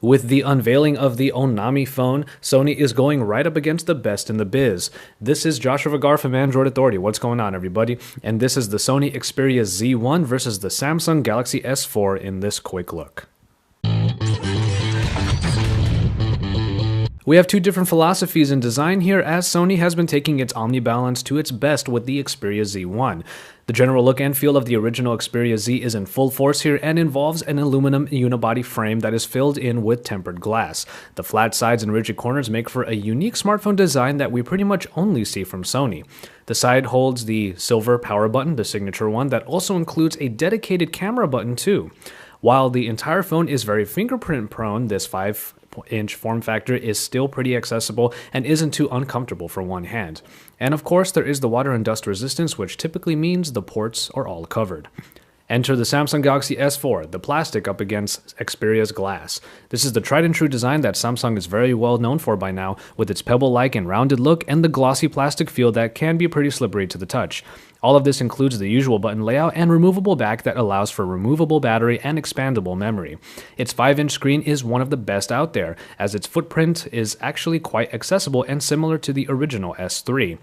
With the unveiling of the Onami phone, Sony is going right up against the best in the biz. This is Joshua Vergara from Android Authority. What's going on, everybody? And this is the Sony Xperia Z1 versus the Samsung Galaxy S4 in this quick look. We have two different philosophies in design here, as Sony has been taking its omnibalance to its best with the Xperia Z1. The general look and feel of the original Xperia Z is in full force here and involves an aluminum unibody frame that is filled in with tempered glass. The flat sides and rigid corners make for a unique smartphone design that we pretty much only see from Sony. The side holds the silver power button, the signature one, that also includes a dedicated camera button too. While the entire phone is very fingerprint prone, this 5-inch form factor is still pretty accessible and isn't too uncomfortable for one hand. And of course, there is the water and dust resistance, which typically means the ports are all covered. Enter the Samsung Galaxy S4, the plastic up against Xperia's glass. This is the tried and true design that Samsung is very well known for by now, with its pebble-like and rounded look and the glossy plastic feel that can be pretty slippery to the touch. All of this includes the usual button layout and removable back that allows for removable battery and expandable memory. Its 5-inch screen is one of the best out there, as its footprint is actually quite accessible and similar to the original S3.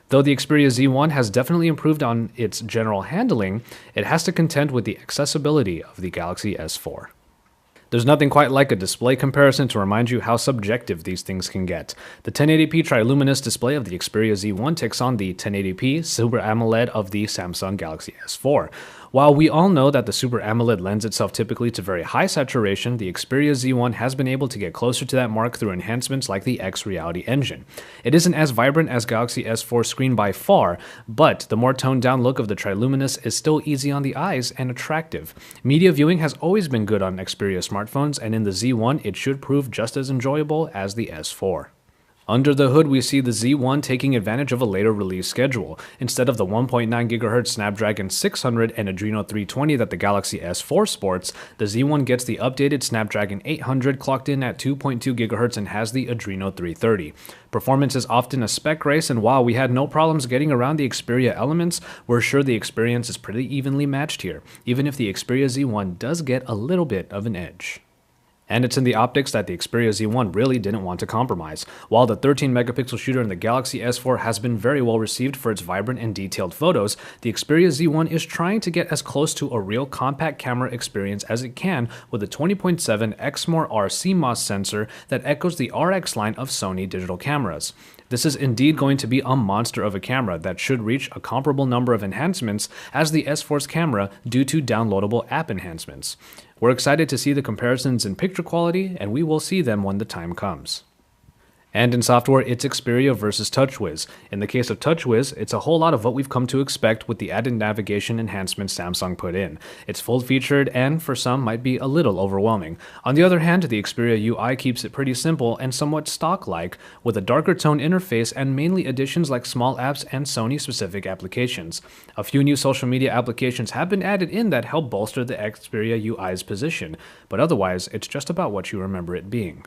Though the Xperia Z1 has definitely improved on its general handling, it has to contend with the accessibility of the Galaxy S4. There's nothing quite like a display comparison to remind you how subjective these things can get. The 1080p triluminous display of the Xperia Z1 takes on the 1080p Super AMOLED of the Samsung Galaxy S4. While we all know that the Super AMOLED lends itself typically to very high saturation, the Xperia Z1 has been able to get closer to that mark through enhancements like the X-Reality engine. It isn't as vibrant as Galaxy S4 screen by far, but the more toned down look of the triluminous is still easy on the eyes and attractive. Media viewing has always been good on Xperia smartphones, and in the Z1 it should prove just as enjoyable as the S4. Under the hood, we see the Z1 taking advantage of a later release schedule. Instead of the 1.9 GHz Snapdragon 600 and Adreno 320 that the Galaxy S4 sports, the Z1 gets the updated Snapdragon 800 clocked in at 2.2 GHz and has the Adreno 330. Performance is often a spec race, and while we had no problems getting around the Xperia elements, we're sure the experience is pretty evenly matched here, even if the Xperia Z1 does get a little bit of an edge. And it's in the optics that the Xperia Z1 really didn't want to compromise. While the 13-megapixel shooter in the Galaxy S4 has been very well received for its vibrant and detailed photos, the Xperia Z1 is trying to get as close to a real compact camera experience as it can with a 20.7 Exmor-R CMOS sensor that echoes the RX line of Sony digital cameras. This is indeed going to be a monster of a camera that should reach a comparable number of enhancements as the S4's camera due to downloadable app enhancements. We're excited to see the comparisons in picture quality, and we will see them when the time comes. And in software, it's Xperia versus TouchWiz. In the case of TouchWiz, it's a whole lot of what we've come to expect with the added navigation enhancements Samsung put in. It's full-featured and, for some, might be a little overwhelming. On the other hand, the Xperia UI keeps it pretty simple and somewhat stock-like, with a darker tone interface and mainly additions like small apps and Sony-specific applications. A few new social media applications have been added in that help bolster the Xperia UI's position, but otherwise, it's just about what you remember it being.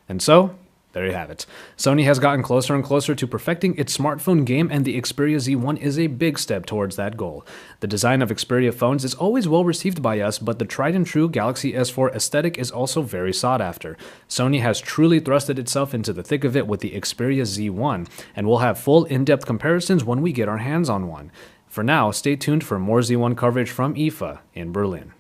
And so, there you have it. Sony has gotten closer and closer to perfecting its smartphone game, and the Xperia Z1 is a big step towards that goal. The design of Xperia phones is always well received by us, but the tried and true Galaxy S4 aesthetic is also very sought after. Sony has truly thrusted itself into the thick of it with the Xperia Z1, and we'll have full in-depth comparisons when we get our hands on one. For now, stay tuned for more Z1 coverage from IFA in Berlin.